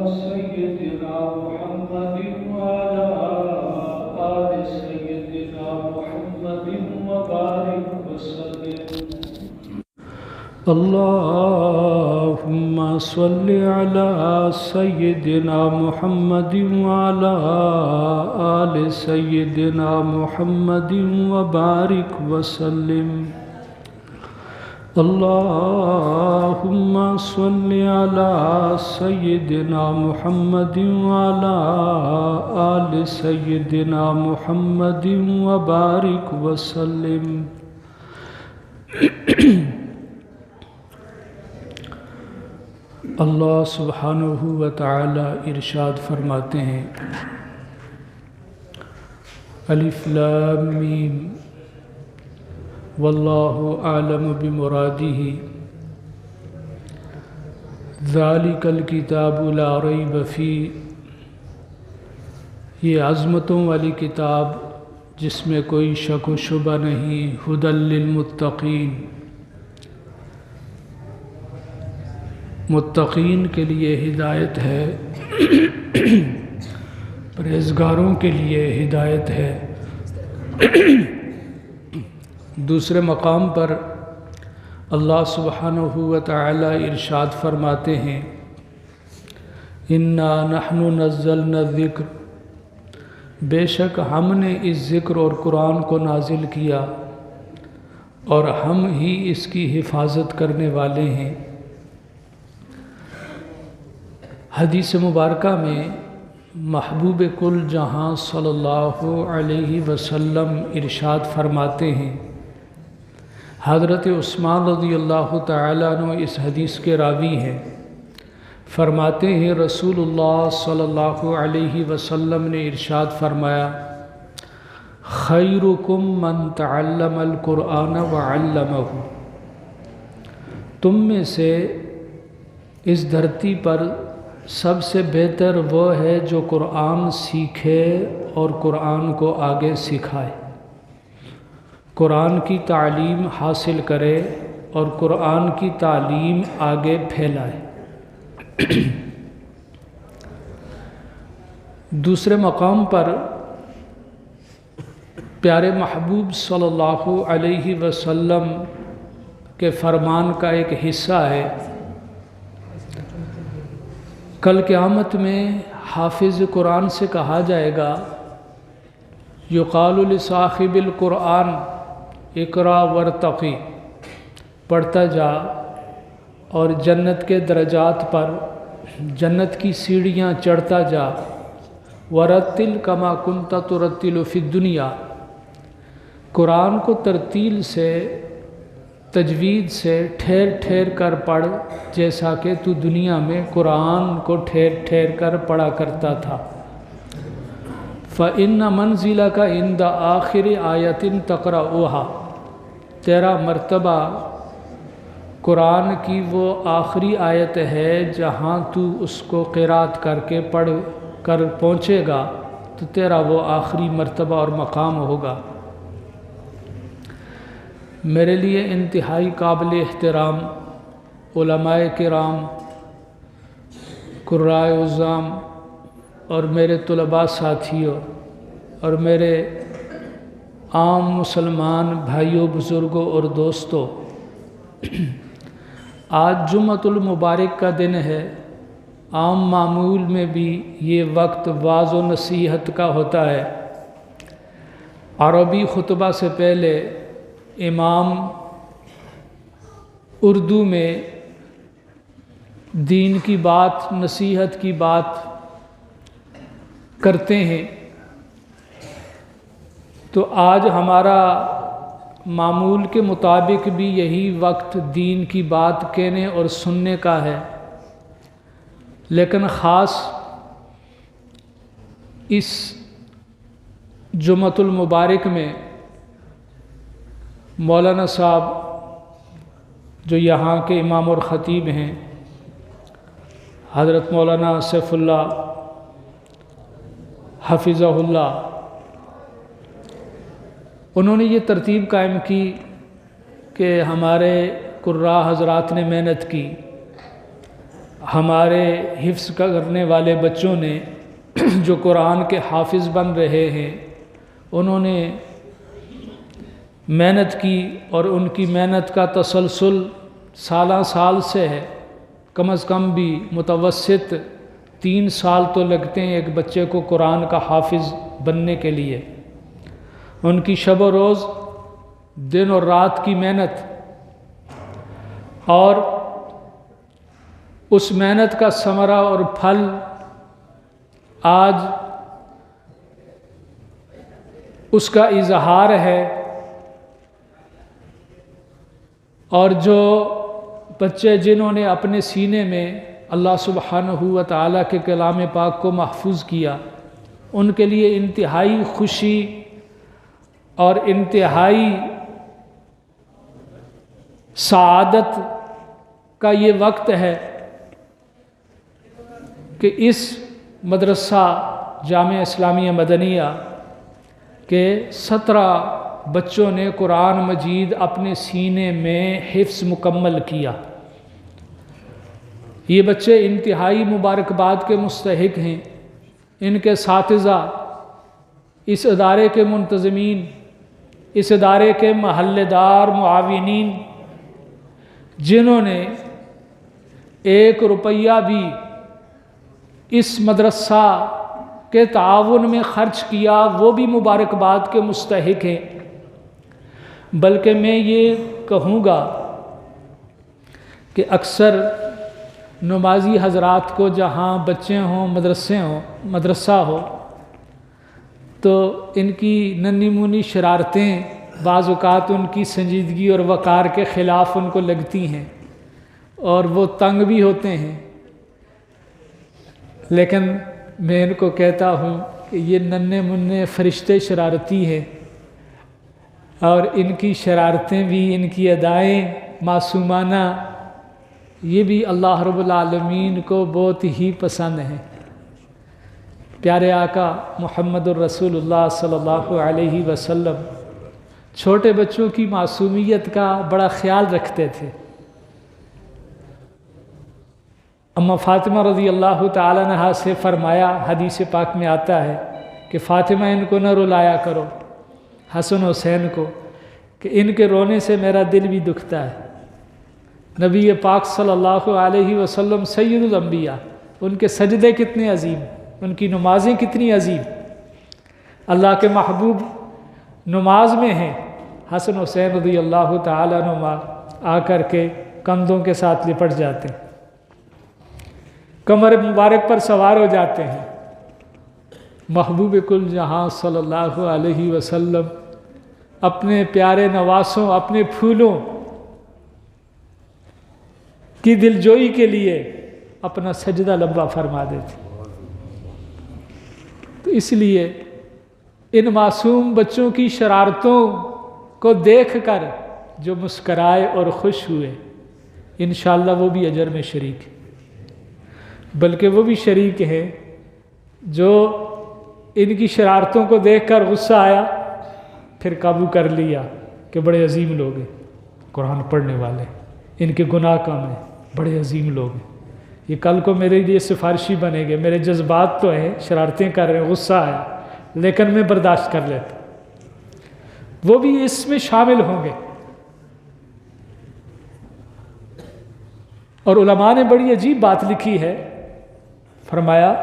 سيدنا محمد وعلى آل سيدنا محمد وبارك وسلم. اللهم صل على سيدنا محمد وعلى آل سيدنا محمد وبارك وسلم. اللهم صل على سيدنا محمد وعلى آل سيدنا محمد وبارك وسلم. اللہ سبحانہ و تعالی ارشاد فرماتے ہیں الف لام میم واللہ اعلم بمرادہ ذالک الکتاب لا ریب فیہ. یہ عظمتوں والی کتاب جس میں کوئی شک و شبہ نہیں. ھدی للمتقین، متقین کے لیے ہدایت ہے، پرہیزگاروں کے لیے ہدایت ہے. دوسرے مقام پر اللہ سبحانہ و تعالی ارشاد فرماتے ہیں انا نحن نزلنا الذکر، بے شک ہم نے اس ذکر اور قرآن کو نازل کیا اور ہم ہی اس کی حفاظت کرنے والے ہیں. حدیث مبارکہ میں محبوب کل جہاں صلی اللہ علیہ وسلم ارشاد فرماتے ہیں، حضرت عثمان رضی اللہ تعالیٰ عنہ اس حدیث کے راوی ہیں، فرماتے ہیں رسول اللہ صلی اللہ علیہ وسلم نے ارشاد فرمایا خیرکم من تعلم القرآن وعلمہ، تم میں سے اس دھرتی پر سب سے بہتر وہ ہے جو قرآن سیکھے اور قرآن کو آگے سکھائے، قرآن کی تعلیم حاصل کرے اور قرآن کی تعلیم آگے پھیلائے. دوسرے مقام پر پیارے محبوب صلی اللہ علیہ وسلم کے فرمان کا ایک حصہ ہے، کل قیامت میں حافظ قرآن سے کہا جائے گا یقال لصاحب القرآن اقرا ورتقی، پڑھتا جا اور جنت کے درجات پر جنت کی سیڑھیاں چڑھتا جا. ورتل کما کنت ترتل فی الدنیا، قرآن کو ترتیل سے تجوید سے ٹھہر ٹھہر کر پڑھ جیسا کہ تو دنیا میں قرآن کو ٹھہر ٹھہر کر پڑھا کرتا تھا. فَإِنَّ مَنزِلَكَ عِنْدَ آخِرِ آیَةٍ تَقْرَؤُهَا، تیرا مرتبہ قرآن کی وہ آخری آیت ہے جہاں تو اس کو قرات کر کے پڑھ کر پہنچے گا تو تیرا وہ آخری مرتبہ اور مقام ہوگا. میرے لیے انتہائی قابل احترام علماء کرام، قراء عظام اور میرے طلباء ساتھیوں اور میرے عام مسلمان بھائیوں بزرگوں اور دوستوں، آج جمعۃ المبارک کا دن ہے. عام معمول میں بھی یہ وقت واعظ و نصیحت کا ہوتا ہے. عربی خطبہ سے پہلے امام اردو میں دین کی بات، نصیحت کی بات کرتے ہیں، تو آج ہمارا معمول کے مطابق بھی یہی وقت دین کی بات کہنے اور سننے کا ہے. لیکن خاص اس جمعۃ المبارک میں مولانا صاحب جو یہاں کے امام اور خطیب ہیں، حضرت مولانا سیف اللہ حفظہ اللہ، انہوں نے یہ ترتیب قائم کی کہ ہمارے قراء حضرات نے محنت کی. ہمارے حفظ کرنے والے بچوں نے جو قرآن کے حافظ بن رہے ہیں انہوں نے محنت کی، اور ان کی محنت کا تسلسل سالہ سال سے ہے، کم از کم بھی متوسط 3 سال تو لگتے ہیں ایک بچے کو قرآن کا حافظ بننے کے لیے۔ ان کی شب و روز، دن اور رات کی محنت، اور اس محنت کا ثمرہ اور پھل آج اس کا اظہار ہے۔ اور جو بچے جنہوں نے اپنے سینے میں اللہ سبحانہ و تعالیٰ کے کلام پاک کو محفوظ کیا، ان کے لیے انتہائی خوشی اور انتہائی سعادت کا یہ وقت ہے کہ اس مدرسہ جامعہ اسلامیہ مدنیہ کے 17 بچوں نے قرآن مجید اپنے سینے میں حفظ مکمل کیا۔ یہ بچے انتہائی مبارکباد کے مستحق ہیں۔ ان کے اساتذہ، اس ادارے کے منتظمین، اس ادارے کے محلہ دار معاونین، جنہوں نے 1 روپیہ بھی اس مدرسہ کے تعاون میں خرچ کیا، وہ بھی مبارکباد کے مستحق ہیں۔ بلکہ میں یہ کہوں گا کہ اکثر نمازی حضرات کو جہاں بچے ہوں، مدرسہ ہو، تو ان کی ننھی مونی شرارتیں بعض اوقات ان کی سنجیدگی اور وقار کے خلاف ان کو لگتی ہیں، اور وہ تنگ بھی ہوتے ہیں۔ لیکن میں ان کو کہتا ہوں کہ یہ ننھے منھے فرشتے شرارتی ہیں، اور ان کی شرارتیں بھی، ان کی ادائیں معصومانہ، یہ بھی اللہ رب العالمین کو بہت ہی پسند ہیں۔ پیارے آقا محمد الرسول اللہ صلی اللہ علیہ وسلم چھوٹے بچوں کی معصومیت کا بڑا خیال رکھتے تھے۔ اما فاطمہ رضی اللہ تعالیٰ عنہا سے فرمایا، حدیث پاک میں آتا ہے کہ فاطمہ ان کو نہ رلایا کرو، حسن حسین کو، کہ ان کے رونے سے میرا دل بھی دکھتا ہے۔ نبی پاک صلی اللہ علیہ وسلم سید الانبیاء، ان کے سجدے کتنے عظیم، ان کی نمازیں کتنی عظیم، اللہ کے محبوب نماز میں ہیں۔ حسن حسین رضی اللہ تعالیٰ عنہما آ کر کے کندھوں کے ساتھ لپٹ جاتے ہیں، کمر مبارک پر سوار ہو جاتے ہیں۔ محبوب کل جہاں صلی اللہ علیہ وسلم اپنے پیارے نواسوں، اپنے پھولوں کی دلجوئی کے لیے اپنا سجدہ لمبا فرما دیتے۔ تو اس لیے ان معصوم بچوں کی شرارتوں کو دیکھ کر جو مسکرائے اور خوش ہوئے، انشاءاللہ وہ بھی اجر میں شریک ہے۔ بلکہ وہ بھی شریک ہیں جو ان کی شرارتوں کو دیکھ کر غصہ آیا، پھر قابو کر لیا کہ بڑے عظیم لوگ ہیں، قرآن پڑھنے والے، ان کے گناہ کم ہیں، بڑے عظیم لوگ ہیں، یہ کل کو میرے لیے سفارشی بنے گے۔ میرے جذبات تو ہیں، شرارتیں کر رہے ہیں، غصہ آیا، لیکن میں برداشت کر لیتا، وہ بھی اس میں شامل ہوں گے۔ اور علماء نے بڑی عجیب بات لکھی ہے، فرمایا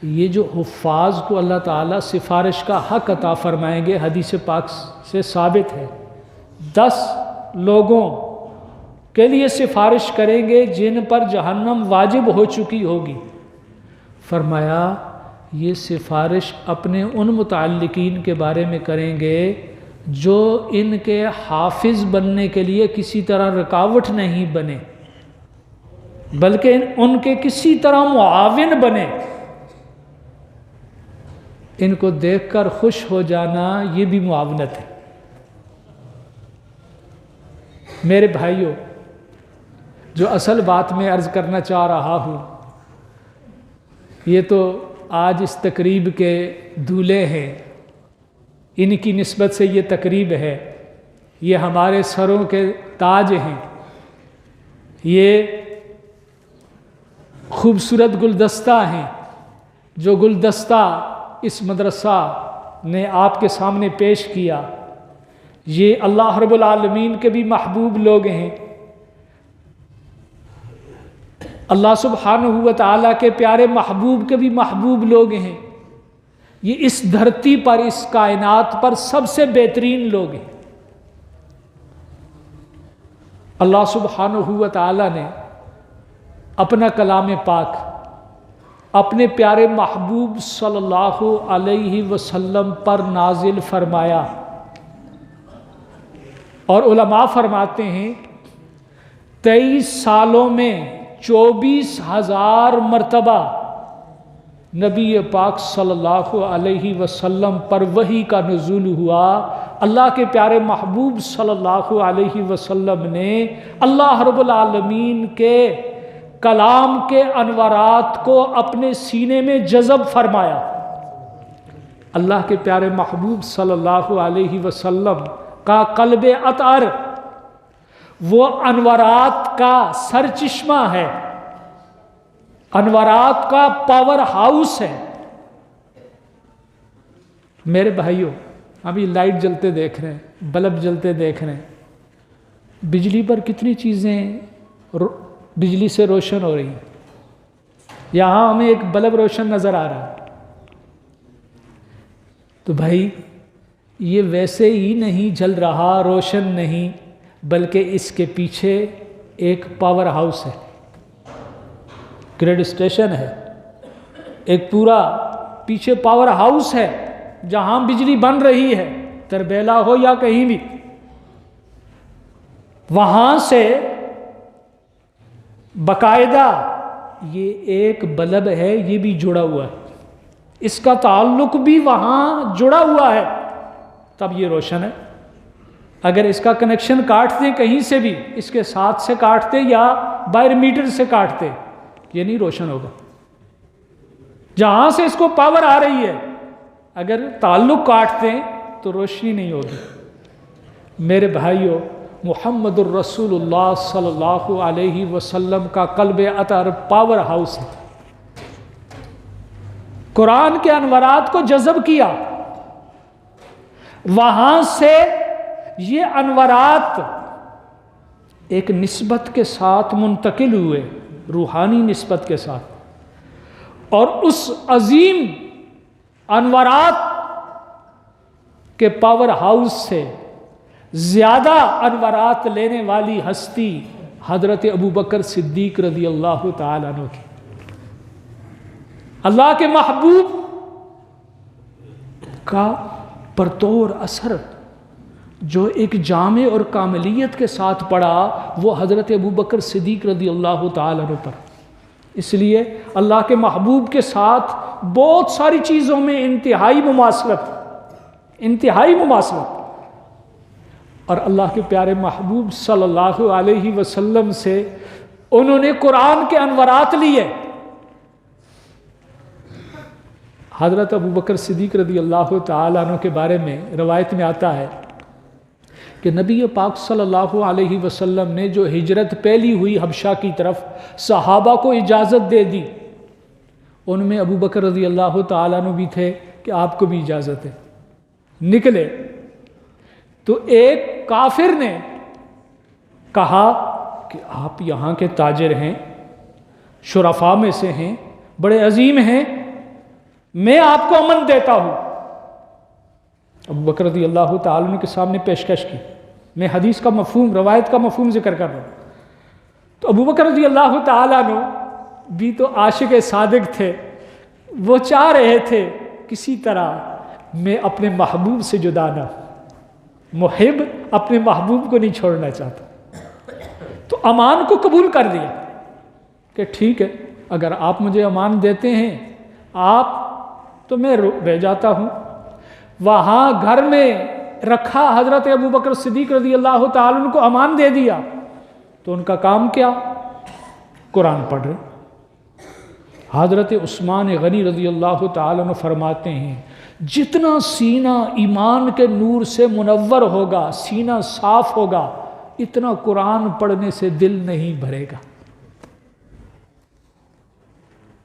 یہ جو حفاظ کو اللہ تعالیٰ سفارش کا حق عطا فرمائیں گے، حدیث پاک سے ثابت ہے، 10 لوگوں کے لیے سفارش کریں گے جن پر جہنم واجب ہو چکی ہوگی۔ فرمایا یہ سفارش اپنے ان متعلقین کے بارے میں کریں گے جو ان کے حافظ بننے کے لیے کسی طرح رکاوٹ نہیں بنے، بلکہ ان کے کسی طرح معاون بنے۔ ان کو دیکھ کر خوش ہو جانا یہ بھی معاونت ہے۔ میرے بھائیوں، جو اصل بات میں عرض کرنا چاہ رہا ہوں، یہ تو آج اس تقریب کے دولے ہیں، ان کی نسبت سے یہ تقریب ہے، یہ ہمارے سروں کے تاج ہیں، یہ خوبصورت گلدستہ ہیں، جو گلدستہ اس مدرسہ نے آپ کے سامنے پیش کیا، یہ اللہ رب العالمین کے بھی محبوب لوگ ہیں، اللہ سبحانہ و تعالیٰ کے پیارے محبوب کے بھی محبوب لوگ ہیں، یہ اس دھرتی پر، اس کائنات پر سب سے بہترین لوگ ہیں۔ اللہ سبحانہ و تعالیٰ نے اپنا کلام پاک اپنے پیارے محبوب صلی اللہ علیہ وسلم پر نازل فرمایا، اور علماء فرماتے ہیں 23 سالوں میں 24,000 مرتبہ نبی پاک صلی اللہ علیہ وسلم پر وحی کا نزول ہوا۔ اللہ کے پیارے محبوب صلی اللہ علیہ وسلم نے اللہ رب العالمین کے کلام کے انوارات کو اپنے سینے میں جذب فرمایا۔ اللہ کے پیارے محبوب صلی اللہ علیہ وسلم کا قلب اطہر وہ انوارات کا سرچشمہ ہے، انوارات کا پاور ہاؤس ہے۔ میرے بھائیوں، ابھی لائٹ جلتے دیکھ رہے ہیں، بلب جلتے دیکھ رہے ہیں، بجلی پر کتنی چیزیں بجلی سے روشن ہو رہی ہیں۔ یہاں ہمیں ایک بلب روشن نظر آ رہا ہے، تو بھائی یہ ویسے ہی نہیں جل رہا، روشن نہیں، بلکہ اس کے پیچھے ایک پاور ہاؤس ہے، گریڈ اسٹیشن ہے، ایک پورا پیچھے پاور ہاؤس ہے جہاں بجلی بن رہی ہے، تربیلا ہو یا کہیں بھی، وہاں سے باقاعدہ یہ ایک بلب ہے، یہ بھی جڑا ہوا ہے، اس کا تعلق بھی وہاں جڑا ہوا ہے، تب یہ روشن ہے۔ اگر اس کا کنیکشن کاٹتے کہیں سے بھی، اس کے ساتھ سے کاٹتے یا باہر میٹر سے کاٹتے، یہ نہیں روشن ہوگا۔ جہاں سے اس کو پاور آ رہی ہے، اگر تعلق کاٹتے تو روشنی نہیں ہوگی۔ میرے بھائیوں، محمد الرسول اللہ صلی اللہ علیہ وسلم کا قلب اطہر پاور ہاؤس ہے، قرآن کے انوارات کو جذب کیا، وہاں سے یہ انوارات ایک نسبت کے ساتھ منتقل ہوئے، روحانی نسبت کے ساتھ، اور اس عظیم انوارات کے پاور ہاؤس سے زیادہ انوارات لینے والی ہستی حضرت ابوبکر صدیق رضی اللہ تعالیٰ عنہ کی۔ اللہ کے محبوب کا پرتور اثر جو ایک جامع اور کاملیت کے ساتھ پڑا، وہ حضرت ابوبکر صدیق رضی اللہ تعالیٰ عنہ پر۔ اس لیے اللہ کے محبوب کے ساتھ بہت ساری چیزوں میں انتہائی مماثلت، اور اللہ کے پیارے محبوب صلی اللہ علیہ وسلم سے انہوں نے قرآن کے انوارات لیے۔ حضرت ابوبکر صدیق رضی اللہ تعالیٰ عنہ کے بارے میں روایت میں آتا ہے کہ نبی پاک صلی اللہ علیہ وسلم نے جو ہجرت پہلی ہوئی حبشہ کی طرف، صحابہ کو اجازت دے دی، ان میں ابوبکر رضی اللہ تعالیٰ عنہ بھی تھے کہ آپ کو بھی اجازت ہے۔ نکلے تو ایک کافر نے کہا کہ آپ یہاں کے تاجر ہیں، شرفاء میں سے ہیں، بڑے عظیم ہیں، میں آپ کو امن دیتا ہوں۔ ابوبکر رضی اللہ تعالیٰ عنہ کے سامنے پیشکش کی۔ میں حدیث کا مفہوم، روایت کا مفہوم ذکر کر رہا ہوں۔ تو ابوبکر رضی اللہ تعالیٰ عنہ بھی تو عاشق صادق تھے، وہ چاہ رہے تھے کسی طرح میں اپنے محبوب سے جدا نہ، محب اپنے محبوب کو نہیں چھوڑنا چاہتا، تو امان کو قبول کر لیا کہ ٹھیک ہے، اگر آپ مجھے امان دیتے ہیں آپ تو میں رہ جاتا ہوں۔ وہاں گھر میں رکھا حضرت ابوبکر صدیق رضی اللہ تعالیٰ عنہ کو امان دے دیا، تو ان کا کام کیا؟ قرآن پڑھ رہے۔ حضرت عثمان غنی رضی اللہ تعالیٰ عنہ فرماتے ہیں، جتنا سینہ ایمان کے نور سے منور ہوگا، سینہ صاف ہوگا، اتنا قرآن پڑھنے سے دل نہیں بھرے گا۔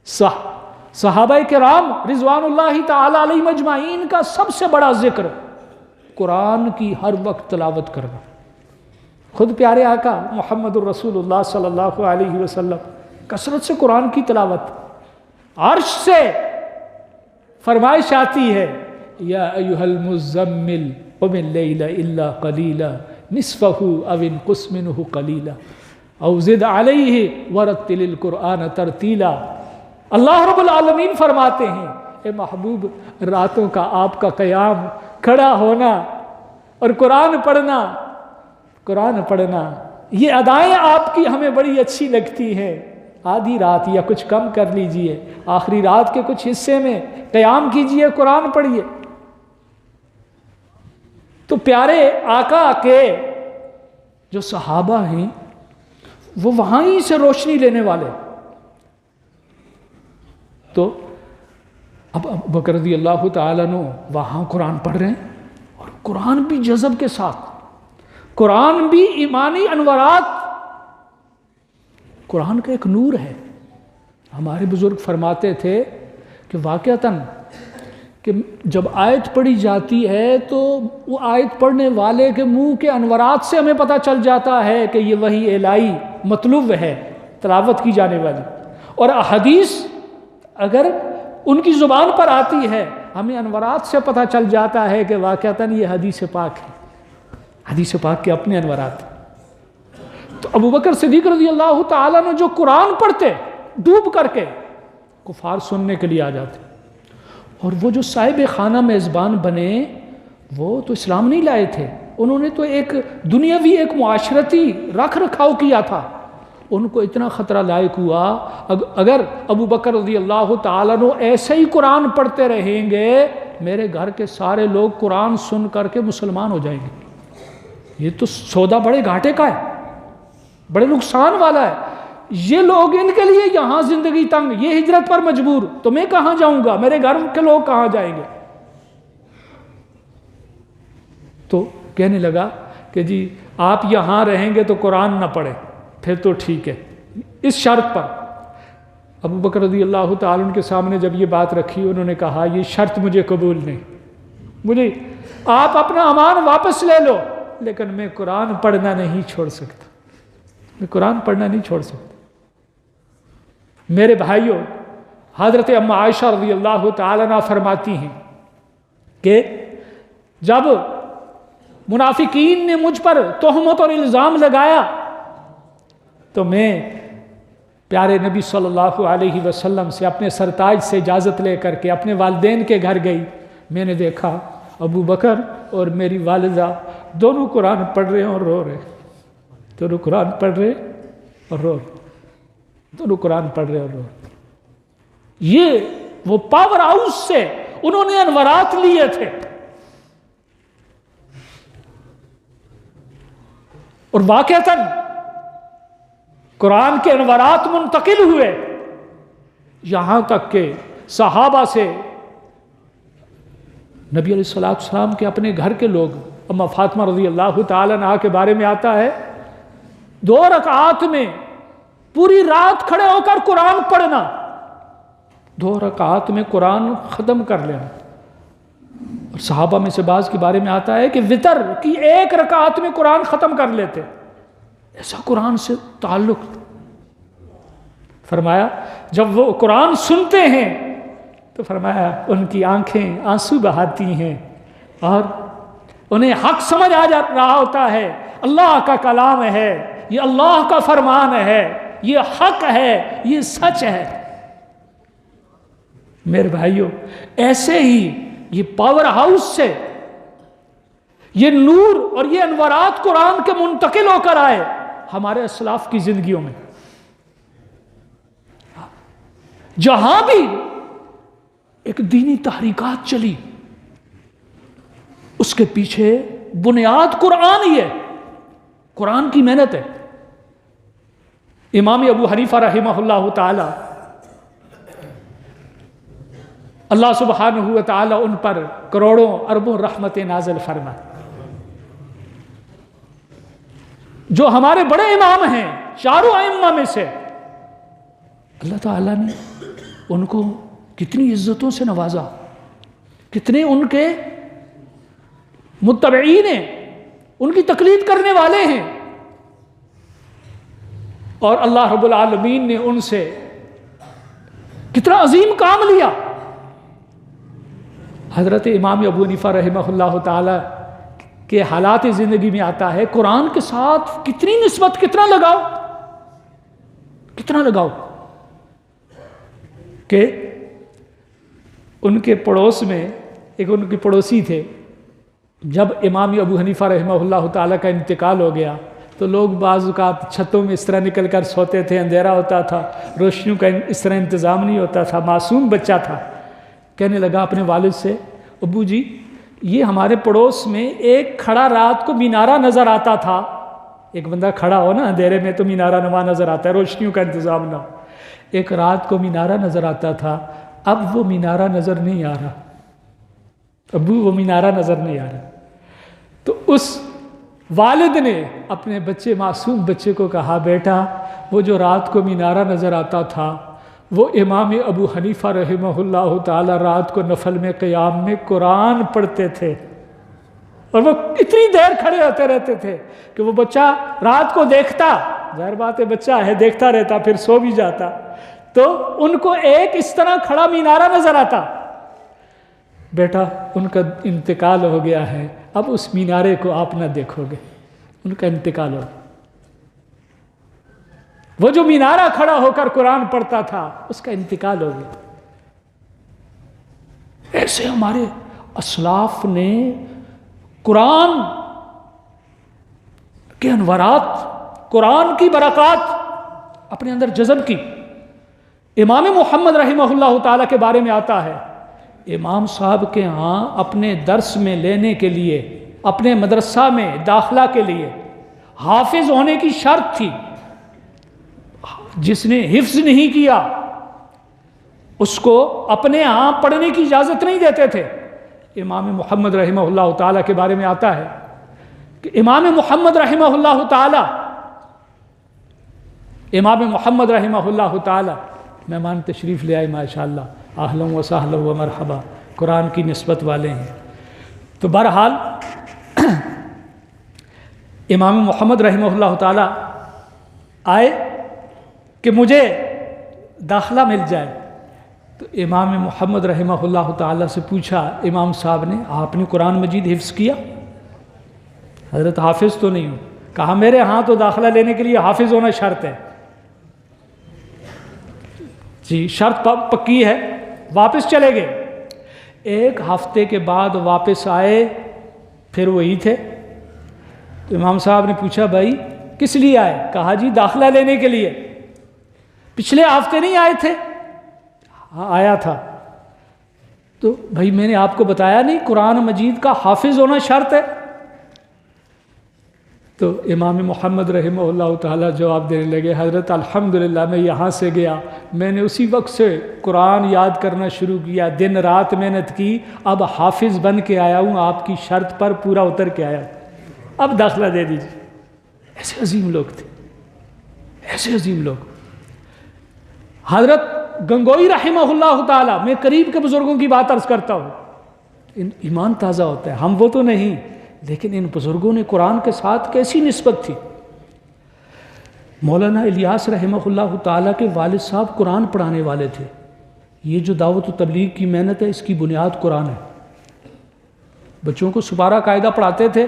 صحابہ کرام رضوان اللہ تعالی علیہم اجمعین کا سب سے بڑا ذکر قرآن کی ہر وقت تلاوت کرنا. خود پیارے آقا محمد الرسول اللہ صلی اللہ علیہ وسلم کثرت سے قرآن کی تلاوت. عرش سے فرمائش آتی ہے یا ایھا المزمل قم اللیل الا قلیلا نصفہ او انقص منہ قلیلا او زد علیہ ورتل القرآن ترتیلا. اللہ رب العالمین فرماتے ہیں اے محبوب راتوں کا آپ کا قیام کھڑا ہونا اور قرآن پڑھنا یہ ادائیں آپ کی ہمیں بڑی اچھی لگتی ہیں. آدھی رات یا کچھ کم کر لیجئے, آخری رات کے کچھ حصے میں قیام کیجئے, قرآن پڑھیے. تو پیارے آقا کے جو صحابہ ہیں وہ وہاں ہی سے روشنی لینے والے. تو اب ابو بکر رضی اللہ تعالیٰ عنہ وہاں قرآن پڑھ رہے ہیں اور قرآن بھی جذب کے ساتھ, قرآن بھی ایمانی انوارات. قرآن کا ایک نور ہے. ہمارے بزرگ فرماتے تھے کہ واقعتاً کہ جب آیت پڑھی جاتی ہے تو وہ آیت پڑھنے والے کے منہ کے انوارات سے ہمیں پتہ چل جاتا ہے کہ یہ وحی الہی مطلوب ہے تلاوت کی جانے والی. اور احادیث اگر ان کی زبان پر آتی ہے ہمیں انوارات سے پتہ چل جاتا ہے کہ واقعتاً یہ حدیث پاک ہے, حدیث پاک کے اپنے انوارات. تو ابو بکر صدیق رضی اللہ تعالیٰ نے جو قرآن پڑھتے ڈوب کر کے کفار سننے کے لیے آ جاتے. اور وہ جو صاحب خانہ میزبان بنے وہ تو اسلام نہیں لائے تھے, انہوں نے تو ایک دنیاوی ایک معاشرتی رکھ رکھاؤ کیا تھا. ان کو اتنا خطرہ لاحق ہوا اگر ابو بکر رضی اللہ تعالیٰ عنہ ایسے ہی قرآن پڑھتے رہیں گے میرے گھر کے سارے لوگ قرآن سن کر کے مسلمان ہو جائیں گے. یہ تو سودا بڑے گھاٹے کا ہے, بڑے نقصان والا ہے. یہ لوگ ان کے لیے یہاں زندگی تنگ, یہ ہجرت پر مجبور, تو میں کہاں جاؤں گا, میرے گھر کے لوگ کہاں جائیں گے. تو کہنے لگا کہ جی آپ یہاں رہیں گے تو قرآن نہ پڑھیں, پھر تو ٹھیک ہے, اس شرط پر. ابو بکر رضی اللہ تعالیٰ عنہ کے سامنے جب یہ بات رکھی انہوں نے کہا یہ شرط مجھے قبول نہیں, مجھے آپ اپنا امان واپس لے لو لیکن میں قرآن پڑھنا نہیں چھوڑ سکتا, میں قرآن پڑھنا نہیں چھوڑ سکتا. میرے بھائیوں, حضرت اما عائشہ رضی اللہ تعالیٰ عنہ فرماتی ہیں کہ جب منافقین نے مجھ پر تہمت اور الزام لگایا تو میں پیارے نبی صلی اللہ علیہ وسلم سے اپنے سرتاج سے اجازت لے کر کے اپنے والدین کے گھر گئی. میں نے دیکھا ابو بکر اور میری والدہ دونوں قرآن پڑھ رہے ہیں اور رو رہے, دونوں قرآن پڑھ رہے اور رو رہے, دونوں قرآن پڑھ رہے اور رو رہے. یہ وہ پاور ہاؤس سے انہوں نے انوارات لیے تھے. اور واقعتاً قرآن کے انوارات منتقل ہوئے یہاں تک کہ صحابہ سے نبی علیہ السلام کے اپنے گھر کے لوگ, اما فاطمہ رضی اللہ تعالیٰ عنہا کے بارے میں آتا ہے 2 رکعات میں پوری رات کھڑے ہو کر قرآن پڑھنا, 2 رکعات میں قرآن ختم کر لینا. اور صحابہ میں سے بعض کے بارے میں آتا ہے کہ وتر کی 1 رکعت میں قرآن ختم کر لیتے. ایسا قرآن سے تعلق. فرمایا جب وہ قرآن سنتے ہیں تو فرمایا ان کی آنکھیں آنسو بہاتی ہیں اور انہیں حق سمجھ آ رہا ہوتا ہے, اللہ کا کلام ہے, یہ اللہ کا فرمان ہے, یہ حق ہے, یہ سچ ہے. میرے بھائیوں, ایسے ہی یہ پاور ہاؤس سے یہ نور اور یہ انوارات قرآن کے منتقل ہو کر آئے ہمارے اسلاف کی زندگیوں میں. جہاں بھی ایک دینی تحریکات چلی اس کے پیچھے بنیاد قرآن ہی ہے, قرآن کی محنت ہے. امام ابو حنیفہ رحمہ اللہ تعالی, اللہ سبحانہ و تعالی ان پر کروڑوں اربوں رحمتیں نازل فرمائے, جو ہمارے بڑے امام ہیں 4 ائمہ میں سے. اللہ تعالیٰ نے ان کو کتنی عزتوں سے نوازا، کتنے ان کے متبعین ہیں، ان کی تقلید کرنے والے ہیں، اور اللہ رب العالمین نے ان سے کتنا عظیم کام لیا۔ حضرت امام ابو حنیفہ رحمہ اللہ تعالی کے حالات زندگی میں آتا ہے قرآن کے ساتھ کتنی نسبت، کتنا لگاؤ کہ ان کے پڑوس میں ایک ان کے پڑوسی تھے، جب امام ابو حنیفہ رحمہ اللہ تعالی کا انتقال ہو گیا تو لوگ بعض اوقات چھتوں میں اس طرح نکل کر سوتے تھے، اندھیرا ہوتا تھا، روشنیوں کا اس طرح انتظام نہیں ہوتا تھا، معصوم بچہ تھا، کہنے لگا اپنے والد سے، ابو جی یہ ہمارے پڑوس میں ایک کھڑا رات کو مینارہ نظر آتا تھا، ایک بندہ کھڑا ہو نا اندھیرے میں تو مینارہ نما نظر آتا ہے، روشنیوں کا انتظام نہ ہو، ایک رات کو مینارہ نظر آتا تھا، اب وہ مینارہ نظر نہیں آ رہا، ابو وہ مینارہ نظر نہیں آ رہا۔ تو اس والد نے اپنے بچے، معصوم بچے کو کہا، بیٹا وہ جو رات کو مینارہ نظر آتا تھا وہ امام ابو حنیفہ رحمہ اللہ تعالی رات کو نفل میں قیام میں قرآن پڑھتے تھے، اور وہ اتنی دیر کھڑے ہوتے رہتے تھے کہ وہ بچہ رات کو دیکھتا، ظاہر بات ہے بچہ ہے دیکھتا رہتا، پھر سو بھی جاتا، تو ان کو ایک اس طرح کھڑا مینارہ نظر آتا، بیٹا ان کا انتقال ہو گیا ہے، اب اس مینارے کو آپ نہ دیکھو گے، ان کا انتقال ہو گیا۔ وہ جو مینارہ کھڑا ہو کر قرآن پڑھتا تھا اس کا انتقال ہو گیا۔ ایسے ہمارے اسلاف نے قرآن کے انوارات، قرآن کی برکات اپنے اندر جذب کی۔ امام محمد رحمہ اللہ تعالیٰ کے بارے میں آتا ہے، امام صاحب کے ہاں اپنے درس میں لینے کے لیے، اپنے مدرسہ میں داخلہ کے لیے حافظ ہونے کی شرط تھی، جس نے حفظ نہیں کیا اس کو اپنے ہاں پڑھنے کی اجازت نہیں دیتے تھے۔ امام محمد رحمہ اللہ تعالیٰ کے بارے میں آتا ہے کہ امام محمد رحمہ اللہ تعالیٰ مہمان تشریف لے آئے ماشاءاللہ، اہلا و سہلا و مرحبا، قرآن کی نسبت والے ہیں۔ تو بہرحال امام محمد رحمہ اللہ تعالیٰ آئے کہ مجھے داخلہ مل جائے، تو امام محمد رحمہ اللہ تعالیٰ سے پوچھا امام صاحب نے، آپ نے قرآن مجید حفظ کیا؟ حضرت حافظ تو نہیں ہوں۔ کہا میرے ہاں تو داخلہ لینے کے لیے حافظ ہونا شرط ہے۔ جی شرط پکی ہے۔ واپس چلے گئے، ایک ہفتے کے بعد واپس آئے، پھر وہی تھے۔ تو امام صاحب نے پوچھا بھائی کس لیے آئے؟ کہا جی داخلہ لینے کے لیے۔ پچھلے ہفتے نہیں آئے تھے؟ ہاں آیا تھا۔ تو بھائی میں نے آپ کو بتایا نہیں قرآن مجید کا حافظ ہونا شرط ہے؟ تو امام محمد رحمہ اللہ تعالیٰ جواب دینے لگے، حضرت الحمدللہ میں یہاں سے گیا، میں نے اسی وقت سے قرآن یاد کرنا شروع کیا، دن رات محنت کی، اب حافظ بن کے آیا ہوں، آپ کی شرط پر پورا اتر کے آیا ہوں، اب داخلہ دے دیجیے۔ ایسے عظیم لوگ تھے، ایسے عظیم لوگ۔ حضرت گنگوئی رحمہ اللہ تعالیٰ، میں قریب کے بزرگوں کی بات عرض کرتا ہوں، ایمان تازہ ہوتا ہے، ہم وہ تو نہیں، لیکن ان بزرگوں نے قرآن کے ساتھ کیسی نسبت تھی۔ مولانا الیاس رحمہ اللہ تعالیٰ کے والد صاحب قرآن پڑھانے والے تھے۔ یہ جو دعوت و تبلیغ کی محنت ہے اس کی بنیاد قرآن ہے۔ بچوں کو سپارہ قاعدہ پڑھاتے تھے،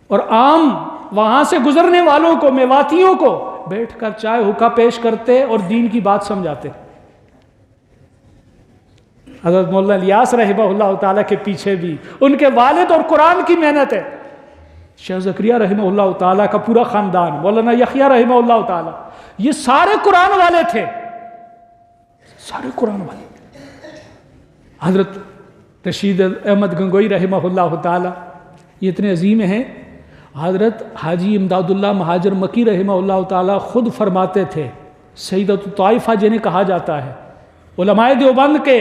اور عام وہاں سے گزرنے والوں کو، میواتیوں کو بیٹھ کر چائے حقہ پیش کرتے اور دین کی بات سمجھاتے۔ حضرت مولانا الیاس رحمہ اللہ تعالیٰ کے پیچھے بھی ان کے والد اور قرآن کی محنت ہے۔ شیخ زکریا رحمہ اللہ تعالیٰ کا پورا خاندان، مولانا یحییٰ رحمہ اللہ تعالیٰ، یہ سارے قرآن والے تھے، سارے قرآن والے۔ حضرت رشید احمد گنگوئی رحمہ اللہ تعالیٰ یہ اتنے عظیم ہیں۔ حضرت حاجی امداد اللہ مہاجر مکی رحمہ اللہ تعالیٰ خود فرماتے تھے، سیدۃ الطائفہ جنہیں کہا جاتا ہے، علماء دیوبند کے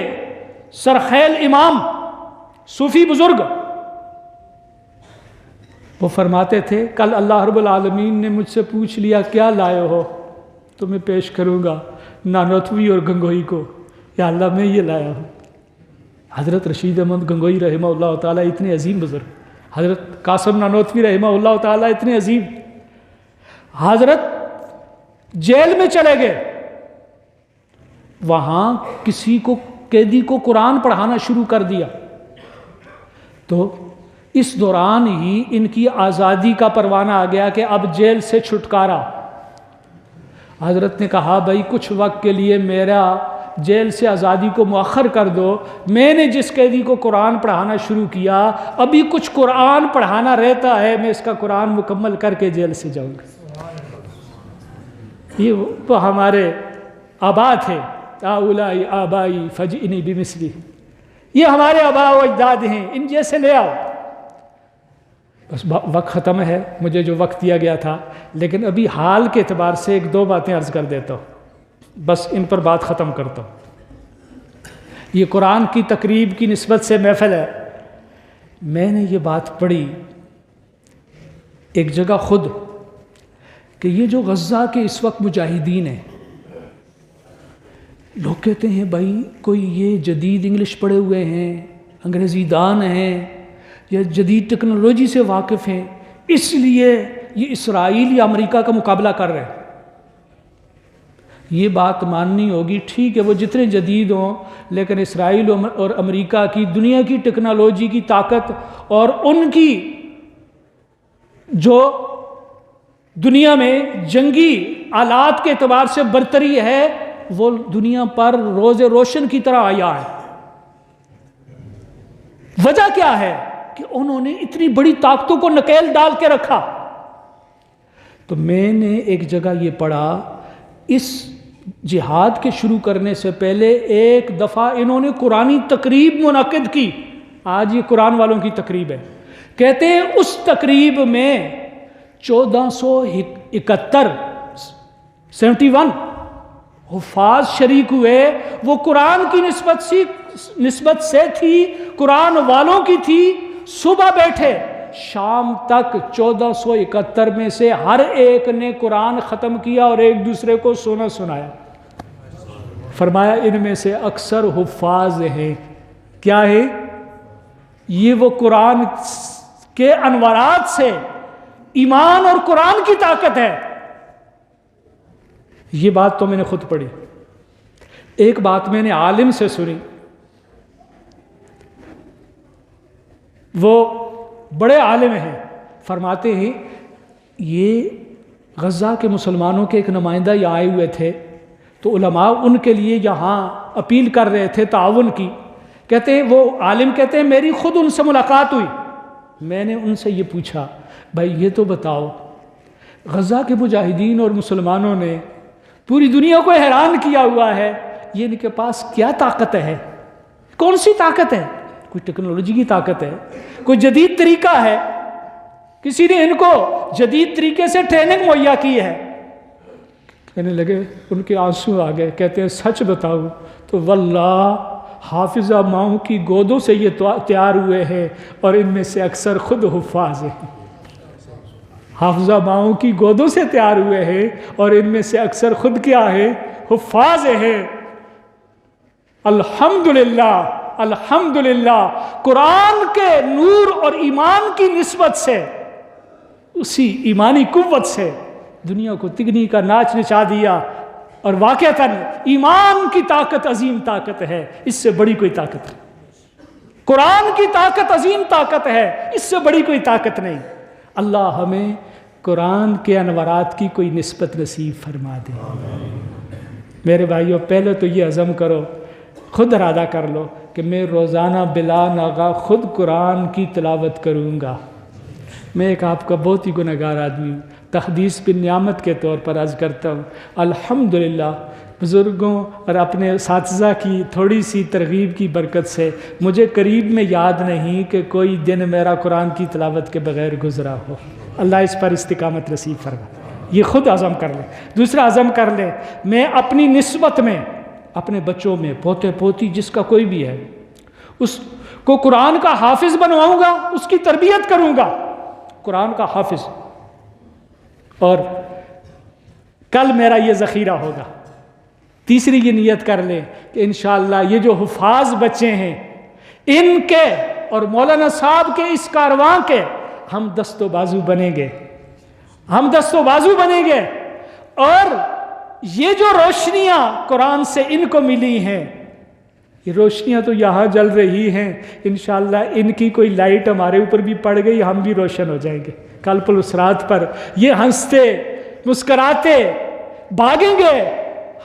سرخیل امام صوفی بزرگ، وہ فرماتے تھے کل اللہ رب العالمین نے مجھ سے پوچھ لیا کیا لائے ہو، میں پیش کروں گا نانوتوی اور گنگوئی کو، یا اللہ میں یہ لایا ہوں۔ حضرت رشید احمد گنگوئی رحمہ اللہ تعالیٰ اتنے عظیم بزرگ، حضرت قاسم نانوتوی رحمہ اللہ تعالیٰ اتنے عظیم، حضرت جیل میں چلے گئے، وہاں کسی کو قیدی کو قرآن پڑھانا شروع کر دیا، تو اس دوران ہی ان کی آزادی کا پروانہ آ گیا کہ اب جیل سے چھٹکارا۔ حضرت نے کہا بھائی کچھ وقت کے لیے میرا جیل سے آزادی کو مؤخر کر دو، میں نے جس قیدی کو قرآن پڑھانا شروع کیا ابھی کچھ قرآن پڑھانا رہتا ہے، میں اس کا قرآن مکمل کر کے جیل سے جاؤں گا۔ یہ تو ہمارے آبا تھے، اولائی آبائی فجئنی بمثلی، یہ ہمارے آبا و اجداد ہیں، ان جیسے لے آؤ۔ بس وقت ختم ہے، مجھے جو وقت دیا گیا تھا، لیکن ابھی حال کے اعتبار سے ایک دو باتیں عرض کر دیتا ہوں، بس ان پر بات ختم کرتا ہوں۔ یہ قرآن کی تقریب کی نسبت سے محفل ہے، میں نے یہ بات پڑھی ایک جگہ خود کہ یہ جو غزہ کے اس وقت مجاہدین ہیں، لوگ کہتے ہیں بھائی کوئی یہ جدید انگلش پڑھے ہوئے ہیں، انگریزی دان ہیں، یا جدید ٹیکنالوجی سے واقف ہیں، اس لیے یہ اسرائیل یا امریکہ کا مقابلہ کر رہے ہیں۔ یہ بات ماننی ہوگی، ٹھیک ہے وہ جتنے جدید ہوں، لیکن اسرائیل اور امریکہ کی دنیا کی ٹیکنالوجی کی طاقت اور ان کی جو دنیا میں جنگی آلات کے اعتبار سے برتری ہے، وہ دنیا پر روز روشن کی طرح آیا ہے۔ وجہ کیا ہے کہ انہوں نے اتنی بڑی طاقتوں کو نکیل ڈال کے رکھا۔ تو میں نے ایک جگہ یہ پڑھا، اس جہاد کے شروع کرنے سے پہلے ایک دفعہ انہوں نے قرآنی تقریب منعقد کی، آج یہ قرآن والوں کی تقریب ہے، کہتے ہیں اس تقریب میں 71 حفاظ شریک ہوئے، وہ قرآن کی نسبت سے تھی، قرآن والوں کی تھی، صبح بیٹھے شام تک 1471 میں سے ہر ایک نے قرآن ختم کیا اور ایک دوسرے کو سنایا۔ فرمایا ان میں سے اکثر حفاظ ہیں۔ کیا ہے یہ؟ وہ قرآن کے انوارات سے ایمان اور قرآن کی طاقت ہے۔ یہ بات تو میں نے خود پڑھی۔ ایک بات میں نے عالم سے سنی، وہ بڑے عالم ہیں، فرماتے ہیں یہ غزہ کے مسلمانوں کے ایک نمائندہ یہ آئے ہوئے تھے، تو علماء ان کے لیے یہاں اپیل کر رہے تھے تعاون کی۔ کہتے ہیں وہ عالم کہتے ہیں میری خود ان سے ملاقات ہوئی، میں نے ان سے یہ پوچھا بھائی یہ تو بتاؤ، غزہ کے مجاہدین اور مسلمانوں نے پوری دنیا کو حیران کیا ہوا ہے، یہ ان کے پاس کیا طاقت ہے؟ کون سی طاقت ہے؟ کوئی ٹیکنالوجی کی طاقت ہے؟ کوئی جدید طریقہ ہے؟ کسی نے ان کو جدید طریقے سے ٹریننگ مہیا کی ہے؟ کہنے لگے، ان کے آنسو آ گئے، کہتے ہیں سچ بتاؤ تو واللہ حافظہ ماؤں کی گودوں سے یہ تیار ہوئے ہیں اور ان میں سے اکثر خود حفاظ ہیں۔ حافظہ ماؤں کی گودوں سے تیار ہوئے ہیں اور ان میں سے اکثر خود کیا ہے؟ حفاظ ہیں۔ الحمدللہ الحمدللہ، قرآن کے نور اور ایمان کی نسبت سے، اسی ایمانی قوت سے دنیا کو تگنی کا ناچ نچا دیا، اور واقعتاً ایمان کی طاقت عظیم طاقت ہے، اس سے بڑی کوئی طاقت نہیں۔ قرآن کی طاقت عظیم طاقت ہے، اس سے بڑی کوئی طاقت نہیں۔ اللہ ہمیں قرآن کے انوارات کی کوئی نسبت نصیب فرما دے۔ میرے بھائیوں، پہلے تو یہ عزم کرو، خود ارادہ کر لو کہ میں روزانہ بلا ناغہ خود قرآن کی تلاوت کروں گا۔ میں ایک آپ کا بہت ہی گنہگار آدمی ہوں، تحدیث بن نعمت کے طور پر عرض کرتا ہوں، الحمدللہ بزرگوں اور اپنے اساتذہ کی تھوڑی سی ترغیب کی برکت سے مجھے قریب میں یاد نہیں کہ کوئی دن میرا قرآن کی تلاوت کے بغیر گزرا ہو۔ اللہ اس پر استقامت نصیب فرمائے۔ یہ خود عزم کر لیں۔ دوسرا عزم کر لیں، میں اپنی نسبت میں اپنے بچوں میں، پوتے پوتی جس کا کوئی بھی ہے، اس کو قرآن کا حافظ بنواؤں گا، اس کی تربیت کروں گا، قرآن کا حافظ۔ اور کل میرا یہ ذخیرہ ہوگا۔ تیسری یہ نیت کر لیں کہ انشاءاللہ یہ جو حفاظ بچے ہیں ان کے اور مولانا صاحب کے اس کارواں کے ہم دست و بازو بنیں گے، ہم دست و بازو بنیں گے، اور یہ جو روشنیاں قرآن سے ان کو ملی ہیں، یہ روشنیاں تو یہاں جل رہی ہیں، انشاءاللہ ان کی کوئی لائٹ ہمارے اوپر بھی پڑ گئی، ہم بھی روشن ہو جائیں گے۔ کل پلسرات پر یہ ہنستے مسکراتے بھاگیں گے،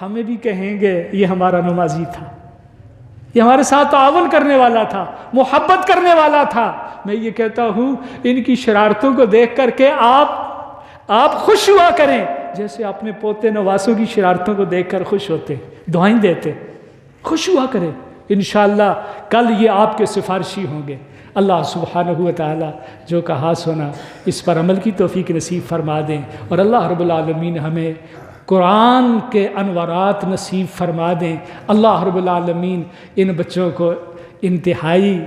ہمیں بھی کہیں گے یہ ہمارا نمازی تھا، یہ ہمارے ساتھ تعاون کرنے والا تھا، محبت کرنے والا تھا۔ میں یہ کہتا ہوں ان کی شرارتوں کو دیکھ کر کے آپ خوش ہوا کریں جیسے اپنے پوتے نواسوں کی شرارتوں کو دیکھ کر خوش ہوتے، دعائیں دیتے، خوش ہوا کریں۔ انشاءاللہ کل یہ آپ کے سفارشی ہوں گے۔ اللہ سبحانہ و تعالی جو کہا سنا اس پر عمل کی توفیق نصیب فرما دیں، اور اللہ رب العالمین ہمیں قرآن کے انوارات نصیب فرما دیں۔ اللہ رب العالمین ان بچوں کو انتہائی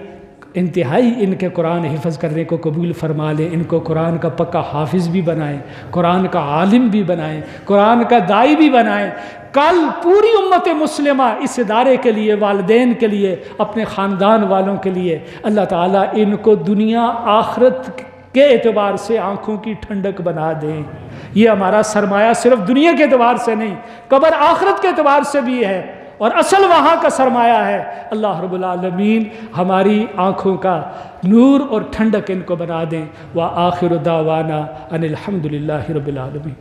ان کے قرآن حفظ کرنے کو قبول فرما لیں، ان کو قرآن کا پکا حافظ بھی بنائیں، قرآن کا عالم بھی بنائیں، قرآن کا داعی بھی بنائیں۔ کل پوری امت مسلمہ اس ادارے کے لیے، والدین کے لیے، اپنے خاندان والوں کے لیے اللہ تعالیٰ ان کو دنیا آخرت کے اعتبار سے آنکھوں کی ٹھنڈک بنا دیں۔ یہ ہمارا سرمایہ صرف دنیا کے اعتبار سے نہیں، قبر آخرت کے اعتبار سے بھی ہے، اور اصل وہاں کا سرمایہ ہے۔ اللہ رب العالمین ہماری آنکھوں کا نور اور ٹھنڈک ان کو بنا دیں۔ وآخر دعوانا ان الحمد للہ رب العالمین۔